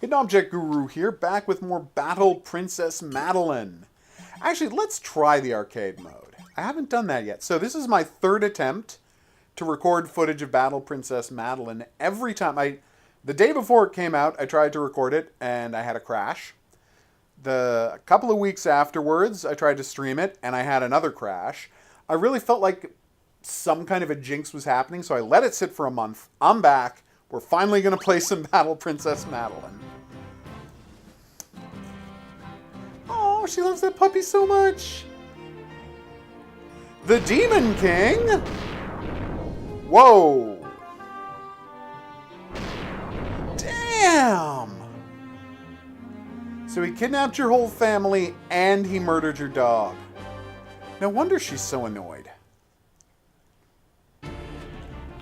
Hidden Object Guru here, back with more Battle Princess Madelyn. Actually, let's try the arcade mode. I haven't done that yet. So this is my third attempt to record footage of Battle Princess Madelyn. Every time the day before it came out, I tried to record it, and I had a crash. A couple of weeks afterwards, I tried to stream it, and I had another crash. I really felt like some kind of a jinx was happening, so I let it sit for a month. I'm back. We're finally going to play some Battle Princess Madelyn. Oh, she loves that puppy so much. The Demon King? Whoa. Damn. So he kidnapped your whole family and he murdered your dog. No wonder she's so annoyed.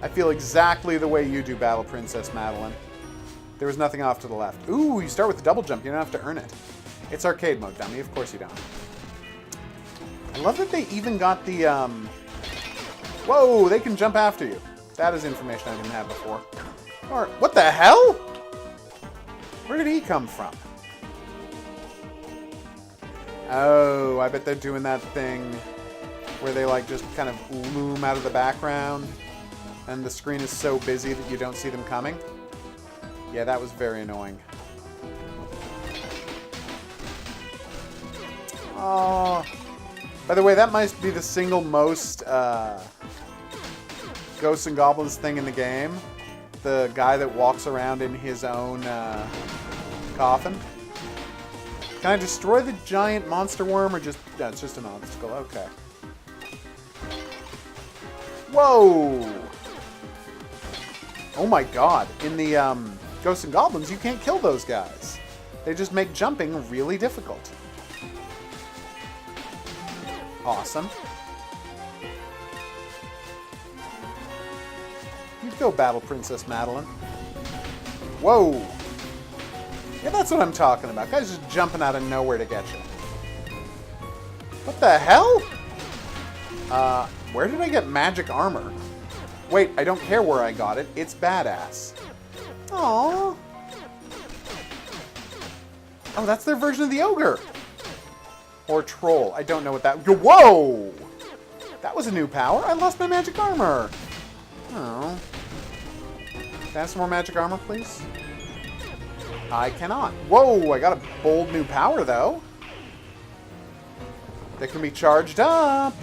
I feel exactly the way you do, Battle Princess Madelyn. There was nothing off to the left. Ooh, you start with the double jump. You don't have to earn it. It's arcade mode, dummy. Of course you don't. I love that they even got the, Whoa, they can jump after you. That is information I didn't have before. Or, what the hell? Where did he come from? Oh, I bet they're doing that thing where they, like, just kind of loom out of the background. And the screen is so busy that you don't see them coming. Yeah, that was very annoying. Oh. By the way, that might be the single most Ghosts and Goblins thing in the game. The guy that walks around in his own coffin. Can I destroy the giant monster worm or just... No, it's just an obstacle. Okay. Whoa! Oh my god. In the Ghosts and Goblins, you can't kill those guys. They just make jumping really difficult. Awesome. You go, Battle Princess Madelyn. Whoa! Yeah, that's what I'm talking about. Guys just jumping out of nowhere to get you. What the hell? Where did I get magic armor? Wait, I don't care where I got it. It's badass. Aww. Oh, that's their version of the ogre. Or troll. I don't know what that... Whoa! That was a new power. I lost my magic armor. Oh. Can I have some more magic armor, please? I cannot. Whoa, I got a bold new power, though. That can be charged up.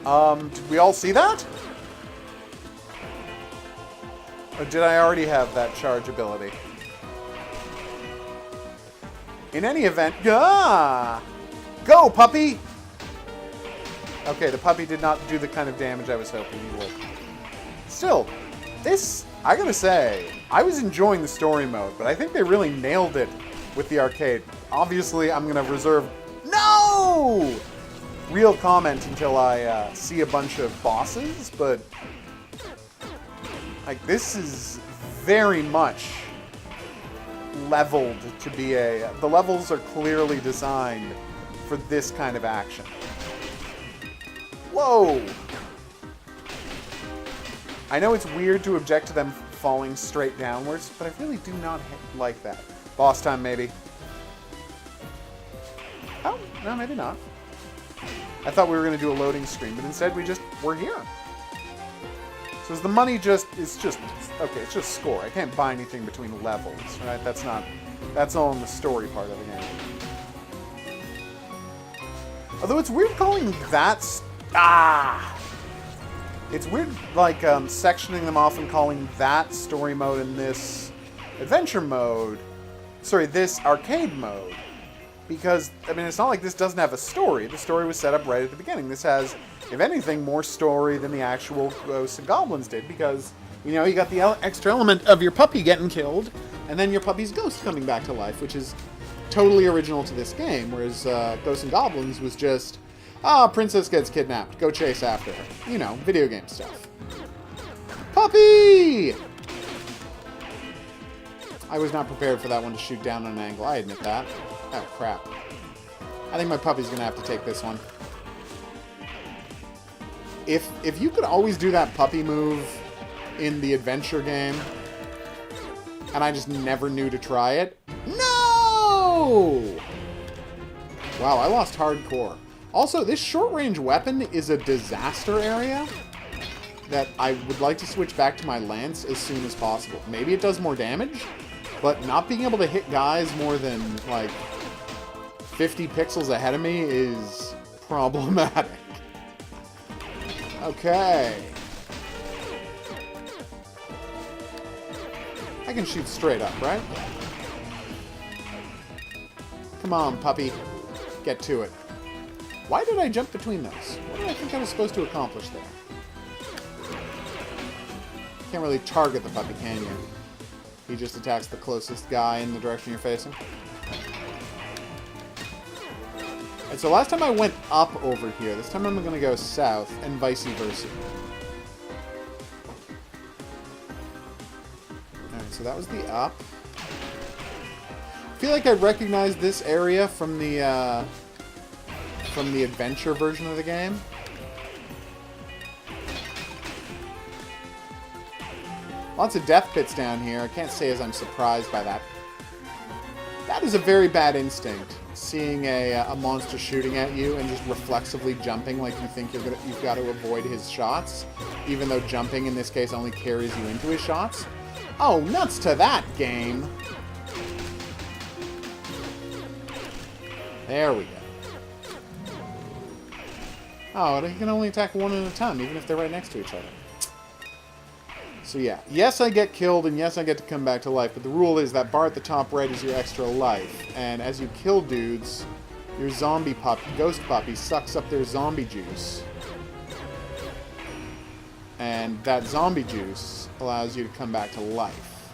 Did we all see that? Or did I already have that charge ability? In any event, go, puppy! Okay, the puppy did not do the kind of damage I was hoping he would. Still, this, I gotta say, I was enjoying the story mode, but I think they really nailed it with the arcade. Obviously, I'm gonna reserve real comment until I see a bunch of bosses, but like this is very much leveled to be the levels are clearly designed for this kind of action. Whoa! I know it's weird to object to them falling straight downwards, but I really do not like that. Boss time, maybe. Oh, no, maybe not. I thought we were going to do a loading screen, but instead we're here. So is the money okay, it's just score. I can't buy anything between levels, right? That's all in the story part of the game. Although it's weird calling that, it's weird, like, sectioning them off and calling that story mode and this adventure mode, this arcade mode. Because, I mean, it's not like this doesn't have a story. The story was set up right at the beginning. This has, if anything, more story than the actual Ghosts and Goblins did. Because, you know, you got the extra element of your puppy getting killed, and then your puppy's ghost coming back to life, which is totally original to this game. Whereas Ghosts and Goblins was just, princess gets kidnapped. Go chase after her. You know, video game stuff. Puppy! I was not prepared for that one to shoot down on an angle. I admit that. Oh, crap. I think my puppy's going to have to take this one. If you could always do that puppy move in the adventure game, and I just never knew to try it. No! Wow, I lost hardcore. Also, this short-range weapon is a disaster area that I would like to switch back to my lance as soon as possible. Maybe it does more damage, but not being able to hit guys more than, like, 50 pixels ahead of me is problematic. Okay. I can shoot straight up, right? Come on, puppy. Get to it. Why did I jump between those? What did I think I was supposed to accomplish there? Can't really target the puppy, can you? He just attacks the closest guy in the direction you're facing. And so last time I went up over here. This time I'm going to go south, and vice versa. Alright, so that was the up. I feel like I recognize this area from the adventure version of the game. Lots of death pits down here. I can't say as I'm surprised by that. That is a very bad instinct. Seeing a monster shooting at you and just reflexively jumping like you think you've got to avoid his shots, even though jumping in this case only carries you into his shots. Oh, nuts to that, game! There we go. Oh, he can only attack one at a time, even if they're right next to each other. So yeah, yes I get killed, and yes I get to come back to life, but the rule is that bar at the top right is your extra life, and as you kill dudes, your zombie puppy, ghost puppy, sucks up their zombie juice. And that zombie juice allows you to come back to life.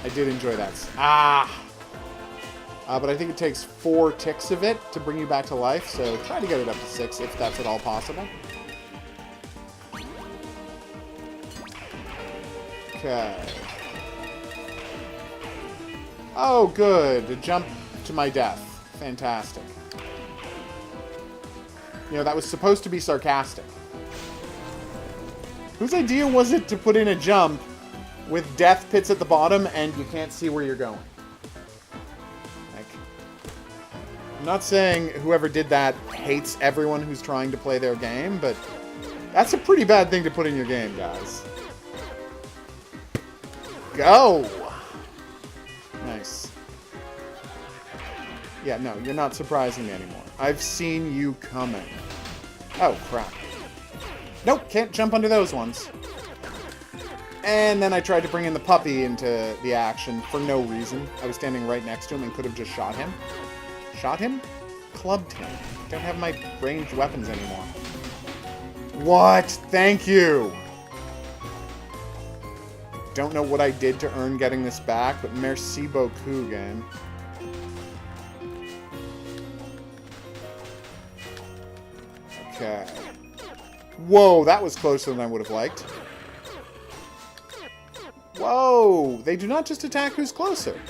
I did enjoy that. But I think it takes 4 ticks of it to bring you back to life, so try to get it up to 6 if that's at all possible. Okay. Oh, good. A jump to my death. Fantastic. You know, that was supposed to be sarcastic. Whose idea was it to put in a jump with death pits at the bottom and you can't see where you're going? Like, I'm not saying whoever did that hates everyone who's trying to play their game, but that's a pretty bad thing to put in your game, guys. Go! Nice. Yeah, no, you're not surprising me anymore. I've seen you coming. Oh, crap. Nope, can't jump under those ones. And then I tried to bring in the puppy into the action for no reason. I was standing right next to him and could have just shot him. Shot him? Clubbed him. Don't have my ranged weapons anymore. What? Thank you! Don't know what I did to earn getting this back, but merci beaucoup, game. Okay. Whoa, that was closer than I would have liked. Whoa! They do not just attack who's closer.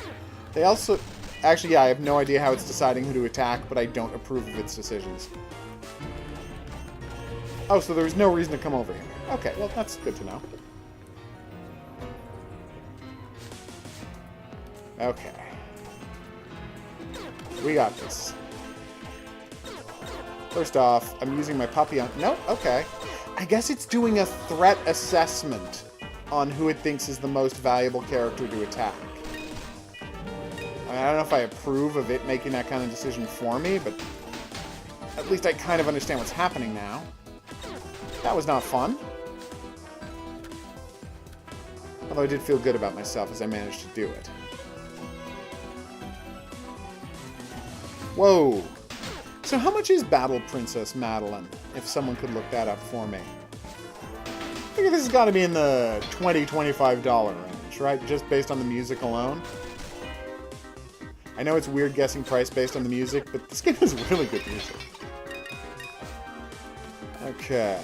They also... Actually, yeah, I have no idea how it's deciding who to attack, but I don't approve of its decisions. Oh, so there's no reason to come over here. Okay, well, that's good to know. Okay. We got this. First off, I'm using my puppy on... No? Okay. I guess it's doing a threat assessment on who it thinks is the most valuable character to attack. I mean, I don't know if I approve of it making that kind of decision for me, but at least I kind of understand what's happening now. That was not fun. Although I did feel good about myself as I managed to do it. Whoa! So how much is Battle Princess Madelyn, if someone could look that up for me? I think this has got to be in the $20, $25 range, right? Just based on the music alone. I know it's weird guessing price based on the music, but this game has really good music. Okay.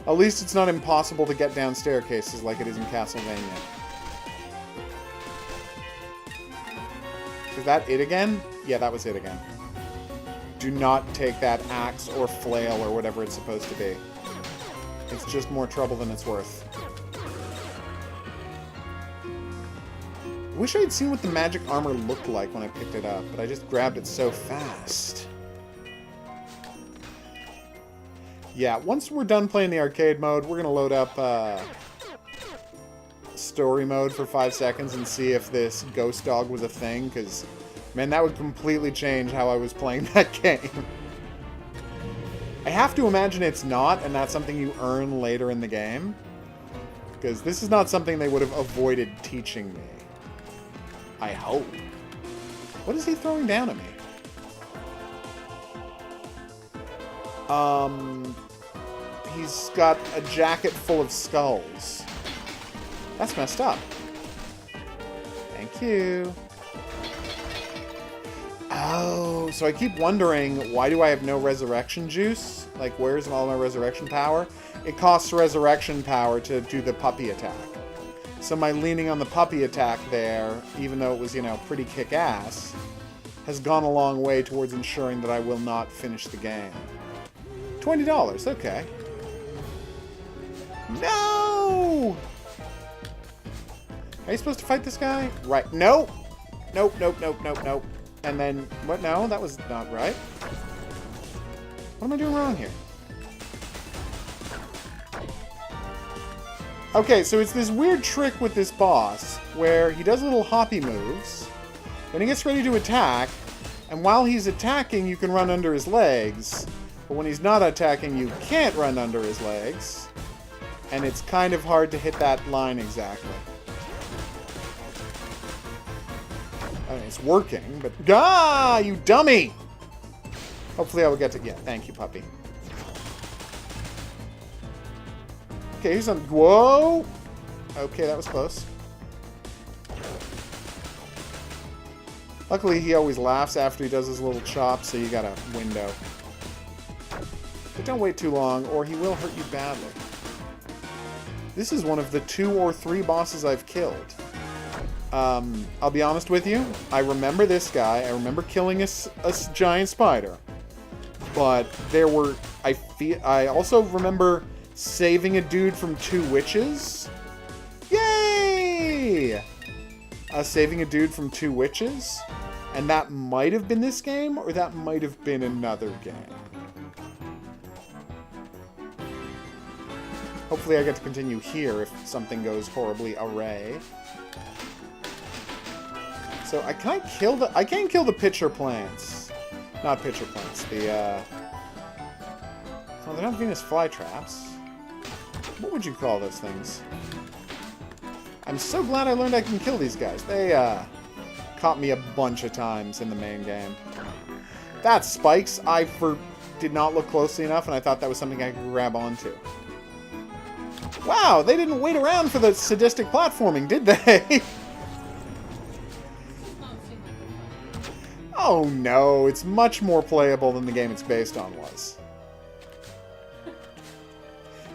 At least it's not impossible to get down staircases like it is in Castlevania. Is that it again? Yeah, that was it again. do not take that axe or flail or whatever it's supposed to be. It's just more trouble than it's worth. I wish I had seen what the magic armor looked like when I picked it up, but I just grabbed it so fast. Yeah, once we're done playing the arcade mode, we're going to load up story mode for 5 seconds and see if this ghost dog was a thing, because, man, that would completely change how I was playing that game. I have to imagine it's not, and that's something you earn later in the game, because this is not something they would have avoided teaching me. I hope. What is he throwing down at me? He's got a jacket full of skulls. That's messed up. Thank you. Oh, so I keep wondering, why do I have no resurrection juice? Like, where's all my resurrection power? It costs resurrection power to do the puppy attack. So my leaning on the puppy attack there, even though it was, you know, pretty kick-ass, has gone a long way towards ensuring that I will not finish the game. $20, okay. No! Are you supposed to fight this guy? Right. Nope. Nope, nope, nope, nope, nope. And then, what? No, that was not right. What am I doing wrong here? Okay, so it's this weird trick with this boss, where he does little hoppy moves, then he gets ready to attack, and while he's attacking, you can run under his legs, but when he's not attacking, you can't run under his legs, and it's kind of hard to hit that line exactly. I mean, it's working, but... Ah, you dummy! Hopefully I will get to... Yeah, thank you, puppy. Okay, he's on... Whoa! Okay, that was close. Luckily, he always laughs after he does his little chop, so you got a window. But don't wait too long, or he will hurt you badly. This is one of the 2 or 3 bosses I've killed. I'll be honest with you. I remember this guy. I remember killing a giant spider. But there were... I also remember... saving a dude from 2 witches? Yay! Saving a dude from 2 witches? And that might have been this game, or that might have been another game. Hopefully I get to continue here if something goes horribly awry. So I can't kill the pitcher plants. Not pitcher plants, the oh, they're not Venus flytraps. What would you call those things? I'm so glad I learned I can kill these guys. They, caught me a bunch of times in the main game. That's spikes. I did not look closely enough, and I thought that was something I could grab onto. Wow, they didn't wait around for the sadistic platforming, did they? Oh no, it's much more playable than the game it's based on was.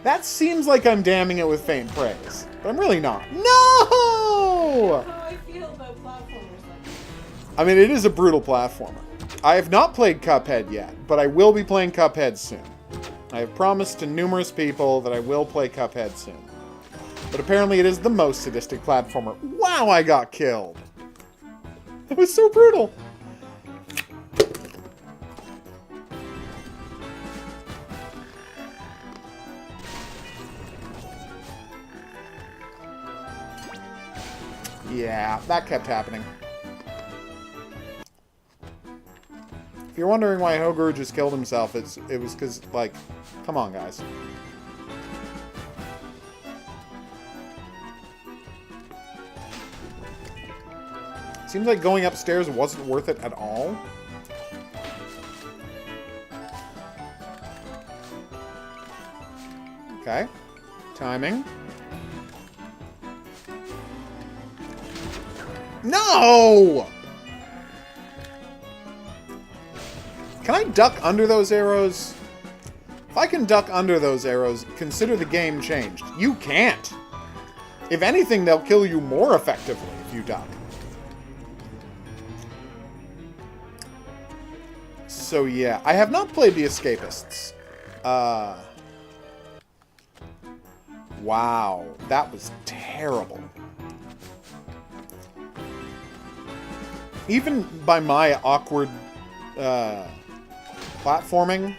That seems like I'm damning it with faint praise, but I'm really not. No! How I feel about platformers like this. I mean, it is a brutal platformer. I have not played Cuphead yet, but I will be playing Cuphead soon. I have promised to numerous people that I will play Cuphead soon. But apparently it is the most sadistic platformer. Wow, I got killed! That was so brutal! Yeah, that kept happening. If you're wondering why Hoguru just killed himself, it was because, like, come on, guys. Seems like going upstairs wasn't worth it at all. Okay. Timing. No! Can I duck under those arrows? If I can duck under those arrows, consider the game changed. You can't! If anything, they'll kill you more effectively if you duck. So yeah, I have not played The Escapists. Wow, that was terrible. Even by my awkward platforming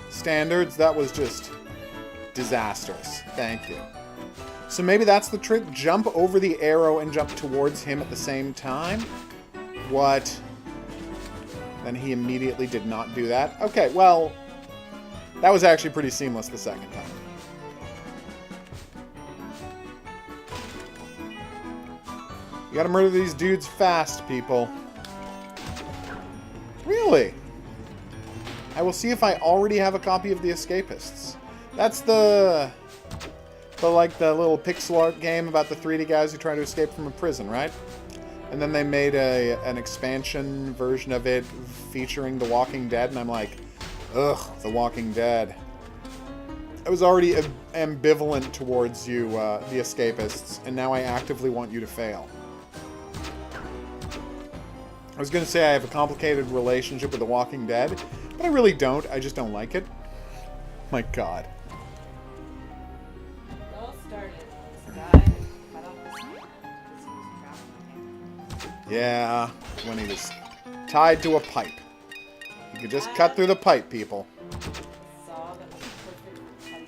standards, that was just disastrous. Thank you. So maybe that's the trick. Jump over the arrow and jump towards him at the same time? What? Then he immediately did not do that? Okay, well, that was actually pretty seamless the second time. You gotta murder these dudes fast, people. Really? I will see if I already have a copy of The Escapists. That's the little pixel art game about the 3D guys who try to escape from a prison, right? And then they made an expansion version of it featuring The Walking Dead, and I'm like, ugh, The Walking Dead. I was already ambivalent towards you, The Escapists, and now I actively want you to fail. I was going to say I have a complicated relationship with The Walking Dead, but I really don't. I just don't like it. My God. It all started with this guy that cut off his hand because he was trapped. Yeah, when he was tied to a pipe. You could just cut through the pipe, people. Saw that was perfect for cutting.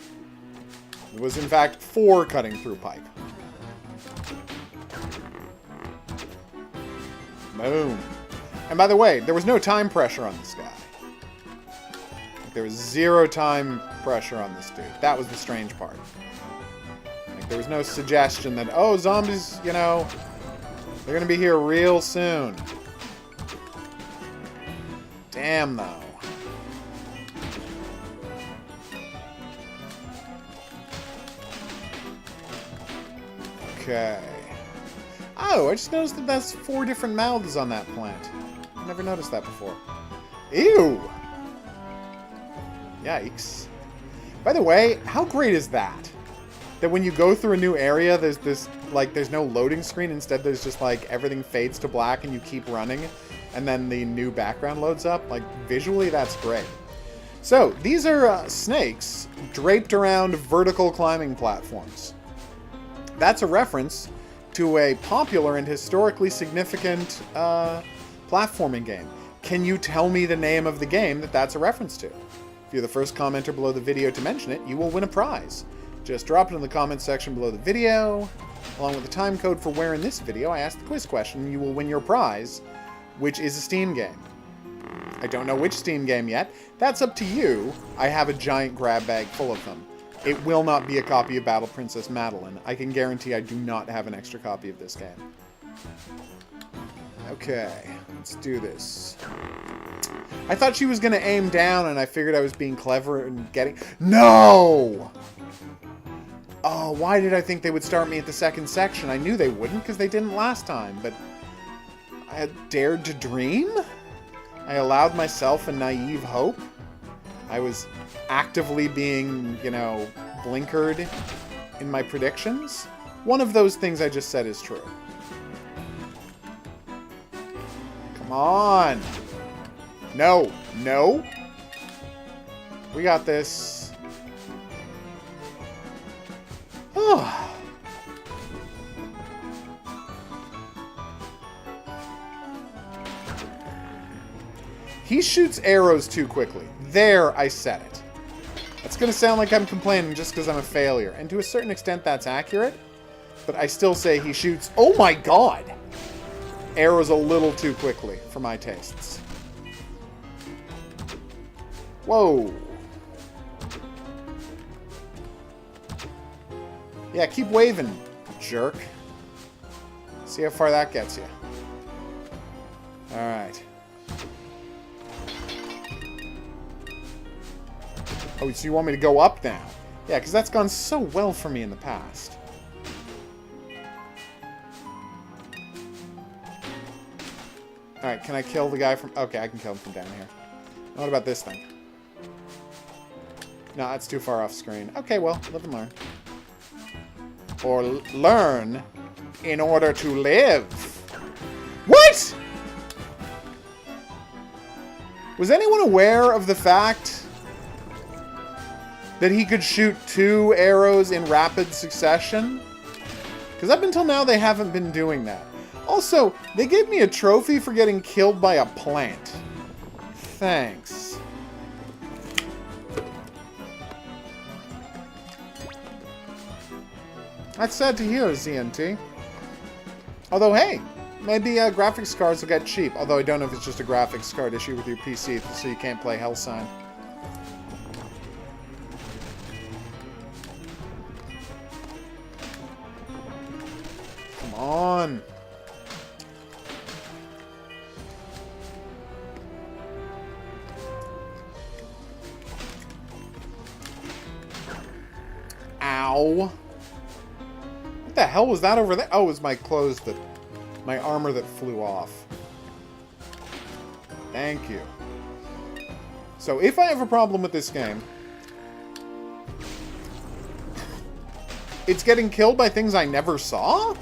It was, in fact, for cutting through pipe. Boom. And by the way, there was no time pressure on this guy. There was 0 time pressure on this dude. That was the strange part. Like, there was no suggestion that, oh, zombies, you know, they're gonna be here real soon. Damn, though. Okay. Oh, I just noticed that that's 4 different mouths on that plant. I never noticed that before. Ew! Yikes. By the way, how great is that? That when you go through a new area, there's this, like, there's no loading screen. Instead, there's just, like, everything fades to black and you keep running. And then the new background loads up. Like, visually, that's great. So, these are snakes draped around vertical climbing platforms. That's a reference to a popular and historically significant platforming game. Can you tell me the name of the game that that's a reference to? If you're the first commenter below the video to mention it, you will win a prize. Just drop it in the comments section below the video. Along with the time code for where in this video I asked the quiz question, you will win your prize, which is a Steam game. I don't know which Steam game yet. That's up to you. I have a giant grab bag full of them. It will not be a copy of Battle Princess Madelyn. I can guarantee I do not have an extra copy of this game. Okay, let's do this. I thought she was going to aim down, and I figured I was being clever and getting... No! Oh, why did I think they would start me at the second section? I knew they wouldn't, because they didn't last time, but... I had dared to dream? I allowed myself a naive hope? I was actively being, you know, blinkered in my predictions? One of those things I just said is true. Come on! No! No! We got this. Oh. He shoots arrows too quickly. There, I said it. It's going to sound like I'm complaining just because I'm a failure. And to a certain extent, that's accurate. But I still say he shoots... Oh my god! Arrows a little too quickly for my tastes. Whoa. Yeah, keep waving, jerk. See how far that gets you. Alright. Oh, so you want me to go up now? Yeah, because that's gone so well for me in the past. Alright, can I kill the guy from... Okay, I can kill him from down here. What about this thing? No, it's too far off screen. Okay, well, live and learn. Or learn in order to live. What?! Was anyone aware of the fact that he could shoot 2 arrows in rapid succession? Because up until now, they haven't been doing that. Also, they gave me a trophy for getting killed by a plant. Thanks. That's sad to hear, ZNT. Although, hey, maybe graphics cards will get cheap. Although I don't know if it's just a graphics card issue with your PC, so you can't play Hellsign. Come on. Ow. What the hell was that over there? Oh, it was my clothes that... my armor that flew off. Thank you. So, if I have a problem with this game... it's getting killed by things I never saw?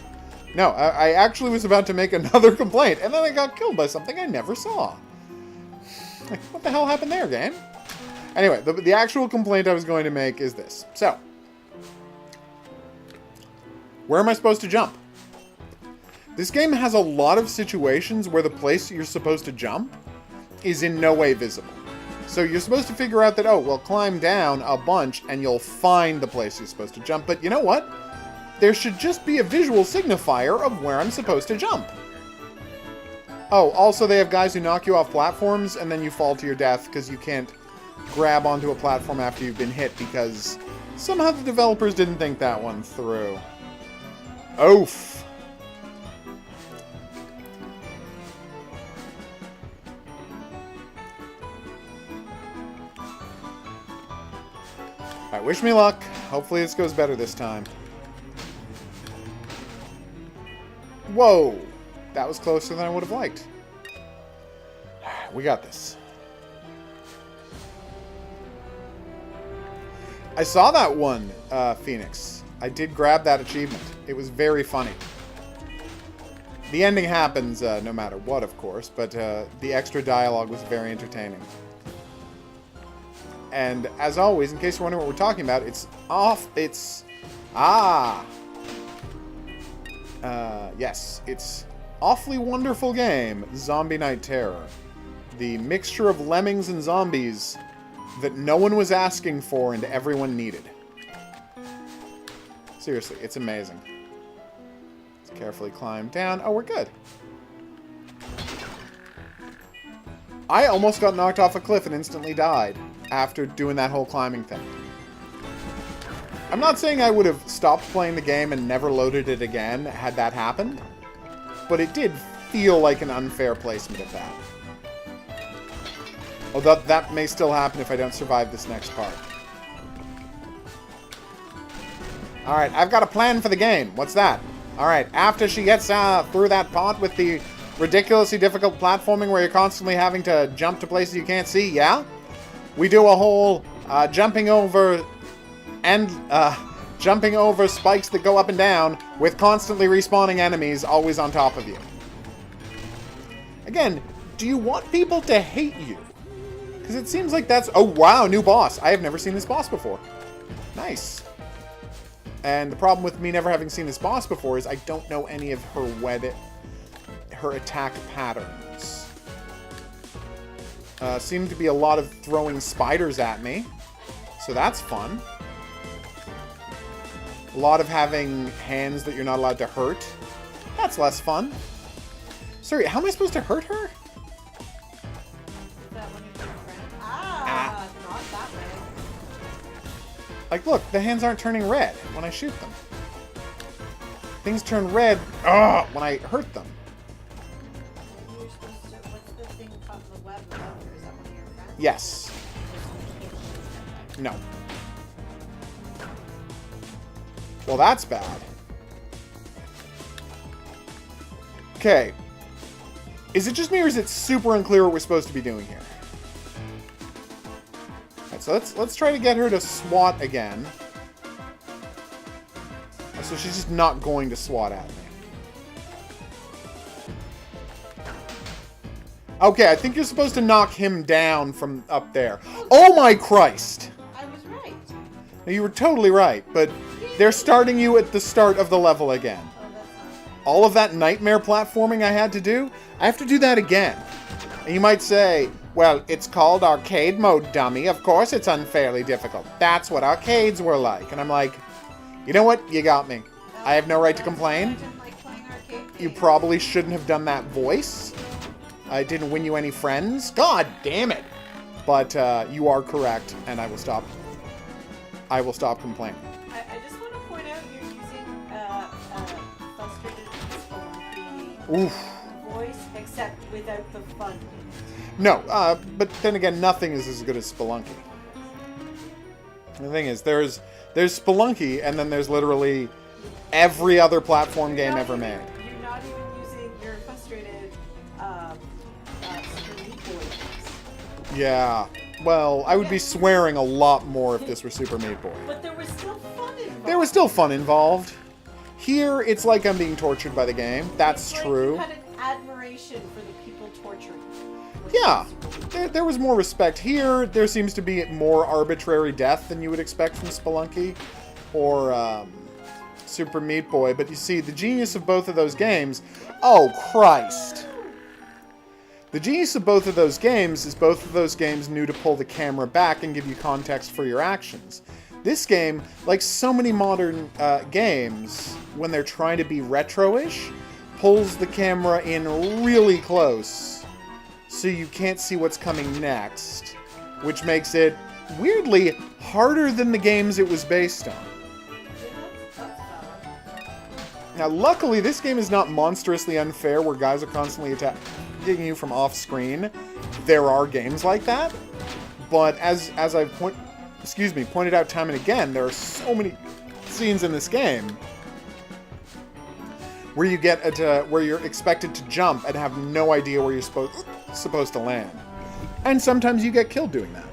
No, I actually was about to make another complaint, and then I got killed by something I never saw. Like, what the hell happened there, game? Anyway, the actual complaint I was going to make is this. So... where am I supposed to jump? This game has a lot of situations where the place you're supposed to jump is in no way visible. So you're supposed to figure out that, oh, well, climb down a bunch and you'll find the place you're supposed to jump. But you know what? There should just be a visual signifier of where I'm supposed to jump. Oh, also they have guys who knock you off platforms and then you fall to your death because you can't grab onto a platform after you've been hit because somehow the developers didn't think that one through. Oof. Alright, wish me luck. Hopefully this goes better this time. Whoa! That was closer than I would have liked. We got this. I saw that one, Phoenix. I did grab that achievement. It was very funny. The ending happens no matter what, of course, but the extra dialogue was very entertaining. And as always, in case you're wondering what we're talking about, it's off. It's yes, it's Awfully Wonderful Game, Zombie Night Terror. The mixture of lemmings and zombies that no one was asking for and everyone needed. Seriously, it's amazing. Let's carefully climb down. Oh, we're good. I almost got knocked off a cliff and instantly died after doing that whole climbing thing. I'm not saying I would have stopped playing the game and never loaded it again had that happened, but it did feel like an unfair placement of that. Although that may still happen if I don't survive this next part. Alright, I've got a plan for the game. What's that? Alright, after she gets through that part with the ridiculously difficult platforming where you're constantly having to jump to places you can't see, yeah? We do a whole jumping over spikes that go up and down with constantly respawning enemies always on top of you. Again, do you want people to hate you? Because it seems like that's... oh, wow, new boss. I have never seen this boss before. Nice. And the problem with me never having seen this boss before is I don't know any of her attack patterns. Seem to be a lot of throwing spiders at me. So that's fun. A lot of having hands that you're not allowed to hurt. That's less fun. Sorry, how am I supposed to hurt her? Not that way. Like, look, the hands aren't turning red when I shoot them. Things turn red when I hurt them. You're supposed to, what's the thing called the web of other? Is that one of your friends? Yes. No. Well, that's bad. Okay. Is it just me or is it super unclear what we're supposed to be doing here? Alright, so let's try to get her to swat again. So she's just not going to swat at me. Okay, I think you're supposed to knock him down from up there. Oh my Christ! I was right. You were totally right, but they're starting you at the start of the level again. Oh, that's not. All of that nightmare platforming I had to do, I have to do that again. And you might say, well, it's called arcade mode, dummy. Of course it's unfairly difficult. That's what arcades were like. And I'm like, you know what? You got me. I have no right to complain. Imagine, like, playing arcade You games. probably shouldn't have done that voice. I didn't win you any friends. God damn it. But you are correct, and I will stop. I will stop complaining. I just want to point out you're using frustrated Spelunky Oof. voice, except without the fun. No, but then again, nothing is as good as Spelunky. The thing is, there's Spelunky, and then there's literally every other platform game ever made. You're not even using your frustrated Super Meat Boy voice. Yeah. Well, I would be swearing a lot more if this were Super Meat Boy. But there was still fun involved. There was still fun involved. Here, it's like I'm being tortured by the game. That's It's like true. You had an admiration for the people torturing you. Yeah. There was more respect. Here, there seems to be more arbitrary death than you would expect from Spelunky or Super Meat Boy. But you see, the genius of both of those games... Oh, Christ. The genius of both of those games is both of those games knew to pull the camera back and give you context for your actions. This game, like so many modern games, when they're trying to be retro-ish, pulls the camera in really close so you can't see what's coming next, which makes it, weirdly, harder than the games it was based on. That's valid. Now, luckily, this game is not monstrously unfair where guys are constantly attacking you from off-screen. There are games like that, but as I've pointed out time and again, there are so many scenes in this game where you get where you're expected to jump and have no idea where you're supposed to land, and sometimes you get killed doing that.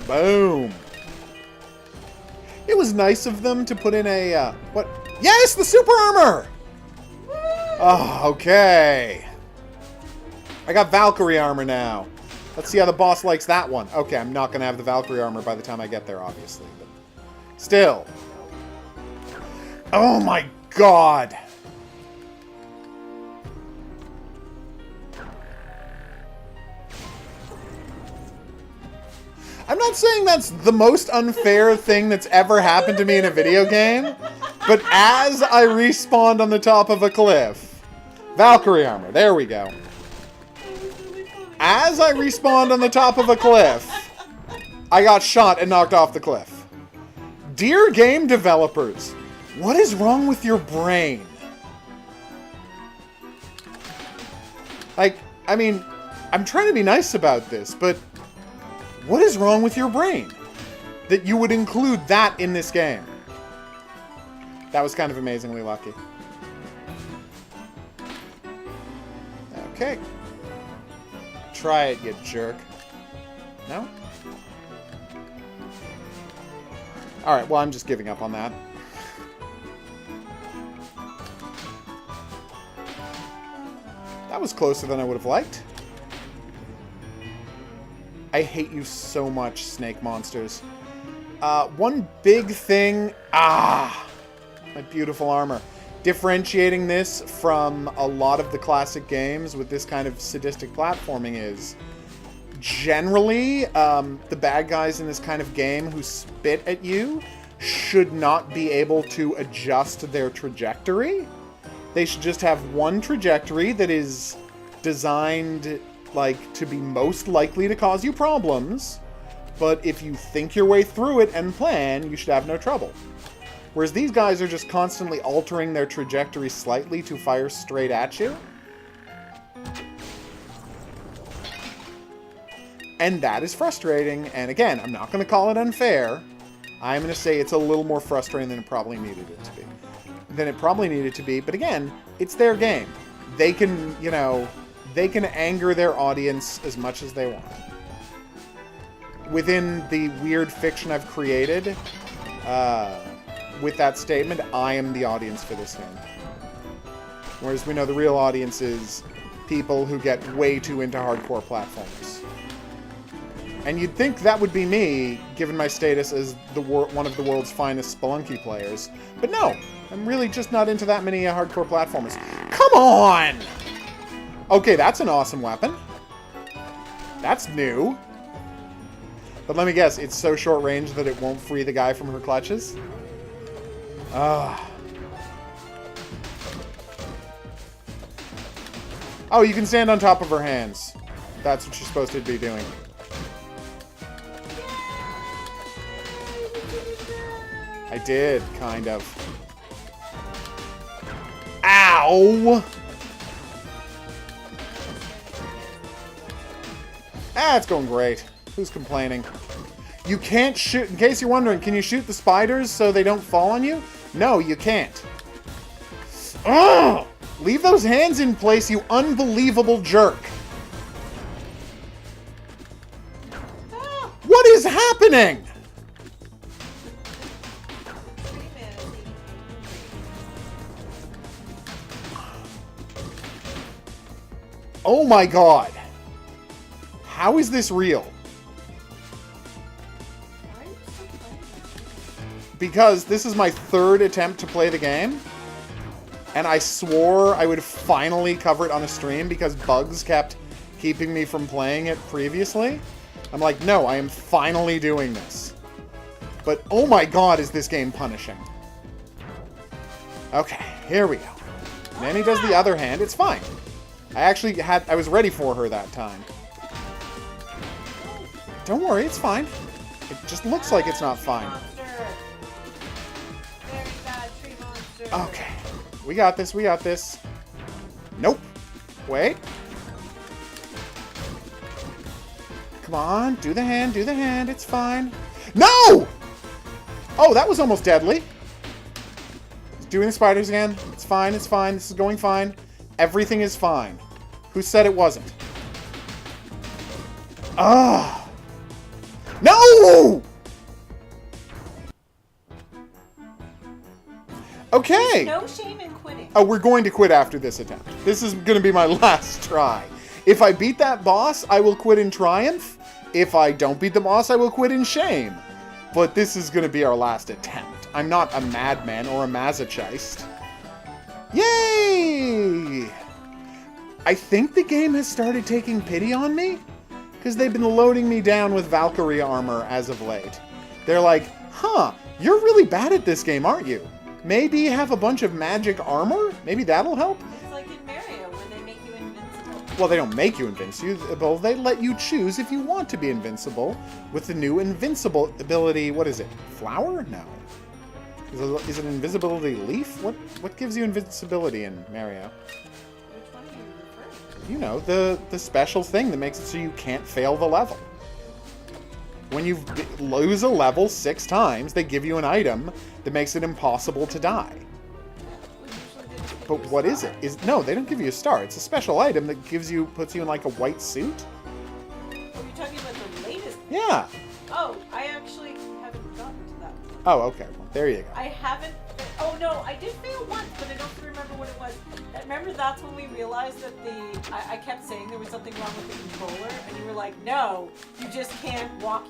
Boom. It was nice of them to put in a, what? Yes, the super armor! Oh, okay. I got Valkyrie armor now. Let's see how the boss likes that one. Okay, I'm not going to have the Valkyrie armor by the time I get there, obviously. But still. Oh my god. I'm not saying that's the most unfair thing that's ever happened to me in a video game, but as I respawned on the top of a cliff, Valkyrie armor, there we go. As I respawned on the top of a cliff, I got shot and knocked off the cliff. Dear game developers, what is wrong with your brain? Like, I mean, I'm trying to be nice about this, but what is wrong with your brain that you would include that in this game? That was kind of amazingly lucky. Okay. Try it, you jerk. No? Alright, well, I'm just giving up on that. That was closer than I would have liked. I hate you so much, snake monsters. One big thing... Ah! My beautiful armor. Differentiating this from a lot of the classic games with this kind of sadistic platforming is... Generally, the bad guys in this kind of game who spit at you should not be able to adjust their trajectory. They should just have one trajectory that is designed... like, to be most likely to cause you problems, but if you think your way through it and plan, you should have no trouble. Whereas these guys are just constantly altering their trajectory slightly to fire straight at you. And that is frustrating, and again, I'm not going to call it unfair. I'm going to say it's a little more frustrating than it probably needed it to be. But again, it's their game. They can, you know... They can anger their audience as much as they want. Within the weird fiction I've created, with that statement, I am the audience for this game. Whereas we know the real audience is people who get way too into hardcore platformers. And you'd think that would be me, given my status as one of the world's finest Spelunky players. But no, I'm really just not into that many hardcore platformers. Come on! Okay, that's an awesome weapon. That's new. But let me guess, it's so short range that it won't free the guy from her clutches? Ah. Oh, you can stand on top of her hands. That's what you're supposed to be doing. I did, kind of. Ow! Ah, it's going great. Who's complaining? You can't shoot... In case you're wondering, can you shoot the spiders so they don't fall on you? No, you can't. Ugh! Leave those hands in place, you unbelievable jerk. What is happening? Oh my god. How is this real? Because this is my third attempt to play the game. And I swore I would finally cover it on a stream because bugs kept keeping me from playing it previously. I'm like, no, I am finally doing this. But oh my god, is this game punishing. Okay, here we go. Nanny does the other hand. It's fine. I was ready for her that time. Don't worry, it's fine. It just looks like it's not fine. Okay. We got this, we got this. Nope. Wait. Come on, do the hand, it's fine. No! Oh, that was almost deadly. Doing the spiders again. It's fine, this is going fine. Everything is fine. Who said it wasn't? Ah! No! Okay. There's no shame in quitting. Oh, we're going to quit after this attempt. This is going to be my last try. If I beat that boss, I will quit in triumph. If I don't beat the boss, I will quit in shame. But this is going to be our last attempt. I'm not a madman or a masochist. Yay! I think the game has started taking pity on me, because they've been loading me down with Valkyrie armor as of late. They're like, huh, you're really bad at this game, aren't you? Maybe have a bunch of magic armor? Maybe that'll help? It's like in Mario, when they make you invincible. Well, they don't make you invincible. They let you choose if you want to be invincible with the new invincible ability. What is it? Flower? No. Is it invisibility leaf? What gives you invincibility in Mario? Which one are you referring to? You know, the special thing that makes it so you can't fail the level. When you lose a level 6 times, they give you an item that makes it impossible to die. But what is it? No, they don't give you a star. It's a special item that puts you in like a white suit. Are you talking about the latest? Yeah. Oh, I actually haven't gotten to that one. Oh, okay. Well, there you go. I haven't. Oh no, I did fail once, but I don't remember what it was. Remember, that's when we realized that I kept saying there was something wrong with the controller, and you were like, "No, you just can't walk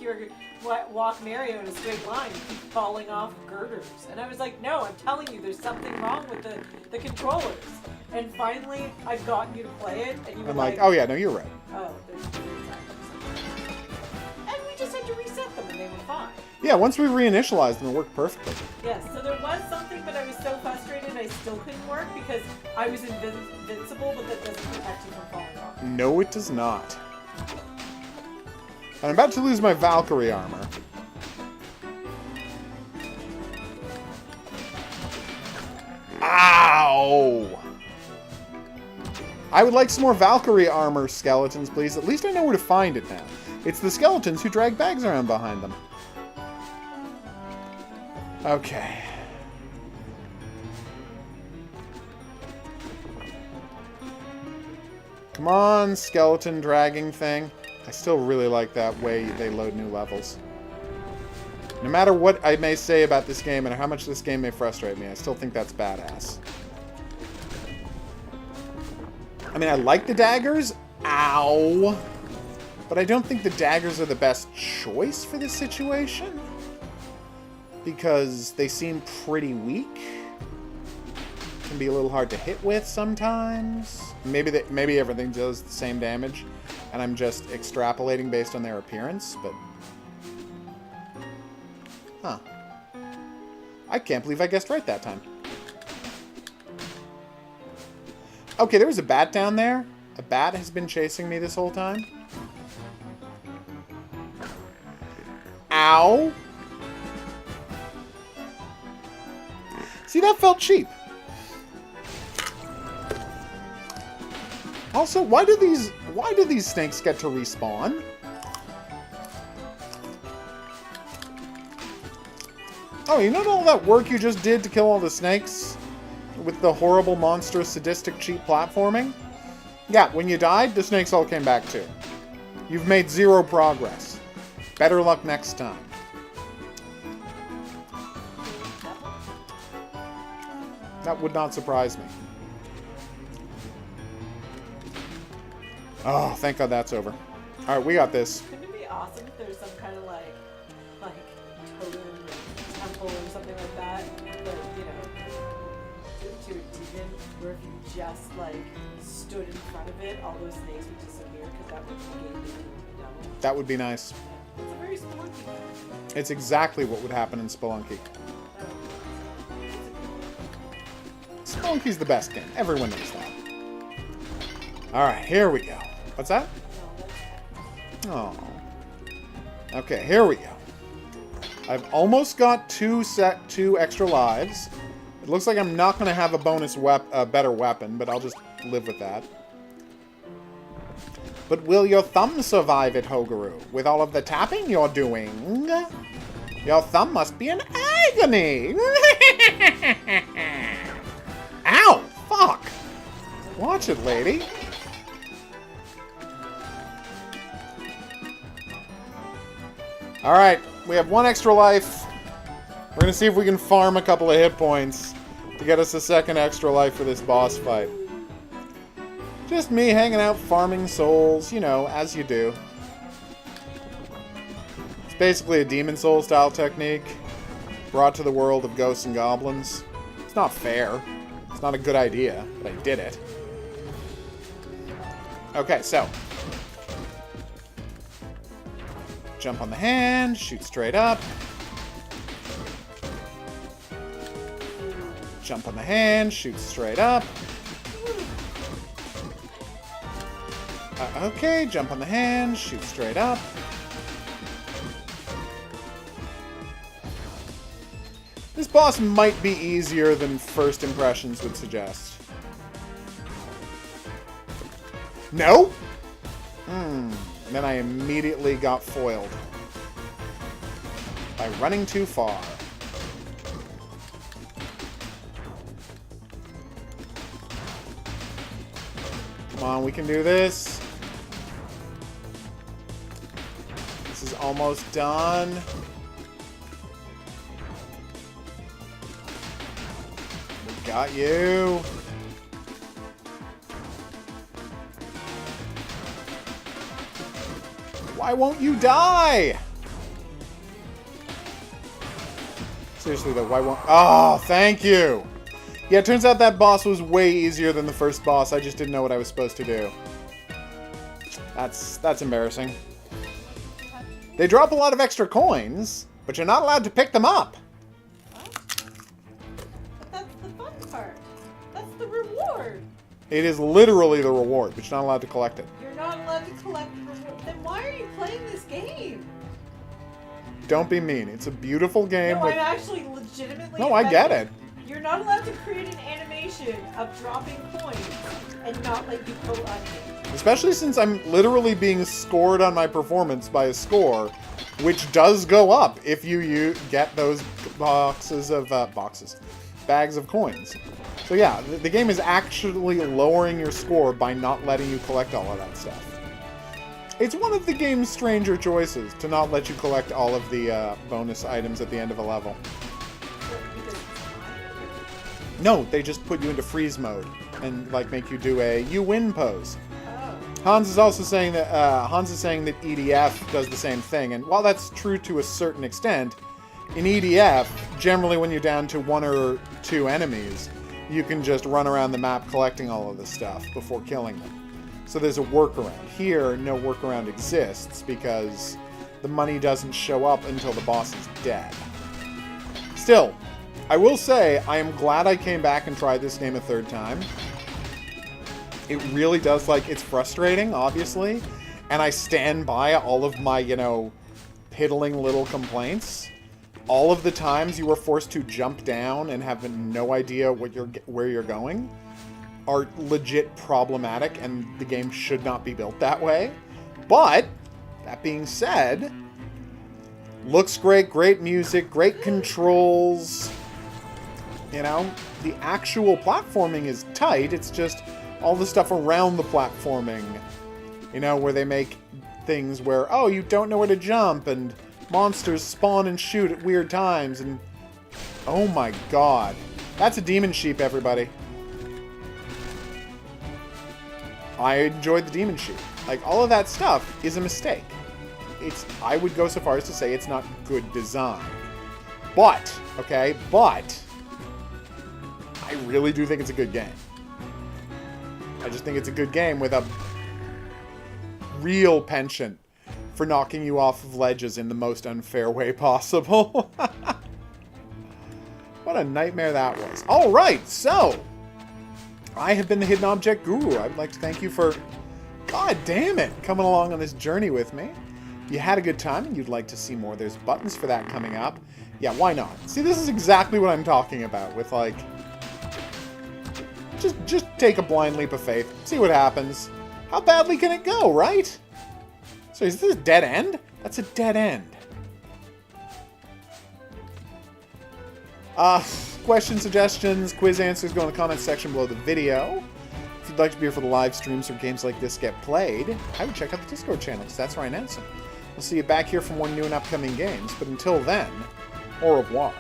Mario in a straight line. You keep falling off girders." And I was like, "No, I'm telling you, there's something wrong with the controllers." And finally, I've gotten you to play it, and you were I'm like, "Oh yeah, no, you're right." "Oh, there's something." And we just had to reset them, and they were fine. Yeah, once we reinitialized them, it worked perfectly. Yes, so there was something, but I was so frustrated I still couldn't work because I was invincible, but that doesn't protect you from falling off. No, it does not. And I'm about to lose my Valkyrie armor. Ow! I would like some more Valkyrie armor skeletons, please. At least I know where to find it now. It's the skeletons who drag bags around behind them. Okay. Come on, skeleton dragging thing. I still really like that way they load new levels. No matter what I may say about this game and how much this game may frustrate me, I still think that's badass. I mean, I like the daggers. Ow. But I don't think the daggers are the best choice for this situation. Because they seem pretty weak. Can be a little hard to hit with sometimes. Maybe everything does the same damage. And I'm just extrapolating based on their appearance, but... Huh. I can't believe I guessed right that time. Okay, there was a bat down there. A bat has been chasing me this whole time. Ow! See, that felt cheap. Also, why do these snakes get to respawn? Oh, you know all that work you just did to kill all the snakes? With the horrible, monstrous, sadistic, cheap platforming? Yeah, when you died, the snakes all came back too. You've made 0 progress. Better luck next time. That would not surprise me. Oh, thank God that's over. Alright, we got this. Couldn't it be awesome if there's some kind of like totem temple or something like that? But, you know, to a demon, where if you just like stood in front of it, all those snakes would disappear because that would negate the devil. That would be nice. Yeah. It's a very spelunky thing. It's exactly what would happen in Spelunky. Spelunky's the best game. Everyone knows that. Alright, here we go. What's that? Oh. Okay, here we go. I've almost got two extra lives. It looks like I'm not going to have a better weapon, but I'll just live with that. But will your thumb survive it, Hogaru? With all of the tapping you're doing? Your thumb must be in agony! Ow! Fuck! Watch it, lady. Alright, we have 1 extra life. We're gonna see if we can farm a couple of hit points to get us a 2nd extra life for this boss fight. Just me hanging out farming souls, you know, as you do. It's basically a Demon Soul style technique brought to the world of ghosts and goblins. It's not fair. It's not a good idea, but I did it. Okay, so. Jump on the hand, shoot straight up. Jump on the hand, shoot straight up. Okay, jump on the hand, shoot straight up. This boss might be easier than first impressions would suggest. No? Then I immediately got foiled. By running too far. Come on, we can do this. This is almost done. We got you. Why won't you die? Seriously though, why won't... Oh, thank you! Yeah, it turns out that boss was way easier than the first boss. I just didn't know what I was supposed to do. That's embarrassing. They drop a lot of extra coins, but you're not allowed to pick them up. But that's the fun part. That's the reward. It is literally the reward, but you're not allowed to collect it. You're not allowed to collect the reward. Then why are you playing this game? Don't be mean. It's a beautiful game. No, with... I'm actually legitimately... No, I get it. You're not allowed to create an animation of dropping coins and not let you collect it. Especially since I'm literally being scored on my performance by a score, which does go up if you get those bags of coins. So yeah, the game is actually lowering your score by not letting you collect all of that stuff. It's one of the game's stranger choices to not let you collect all of the bonus items at the end of a level. No, they just put you into freeze mode and like make you do a "you win" pose. Hans is also saying that EDF does the same thing, and while that's true to a certain extent, in EDF, generally when you're down to 1 or 2 enemies, you can just run around the map collecting all of this stuff before killing them. So there's a workaround. Here, no workaround exists because the money doesn't show up until the boss is dead. Still, I will say I am glad I came back and tried this game a 3rd time. It really does, like, it's frustrating, obviously, and I stand by all of my, you know, piddling little complaints. All of the times you were forced to jump down and have no idea where you're going are legit problematic, and the game should not be built that way. But, that being said, looks great, great music, great controls. You know, the actual platforming is tight, it's just all the stuff around the platforming, you know, where they make things where, oh, you don't know where to jump, and monsters spawn and shoot at weird times, and oh my god. That's a demon sheep, everybody. I enjoyed the demon sheep. Like, all of that stuff is a mistake. I would go so far as to say it's not good design. But, okay, but I really do think it's a good game. I just think it's a good game with a real penchant for knocking you off of ledges in the most unfair way possible. What a nightmare that was. Alright, so I have been the Hidden Object Guru. I would like to thank you for, god damn it, coming along on this journey with me. If you had a good time and you'd like to see more, there's buttons for that coming up. Yeah, why not? See, this is exactly what I'm talking about with, like, Just take a blind leap of faith. See what happens. How badly can it go, right? So is this a dead end? That's a dead end. Questions, suggestions, quiz answers, go in the comments section below the video. If you'd like to be here for the live streams where games like this get played, I would check out the Discord channel, because that's where I announce them. We'll see you back here for more new and upcoming games, but until then, au revoir.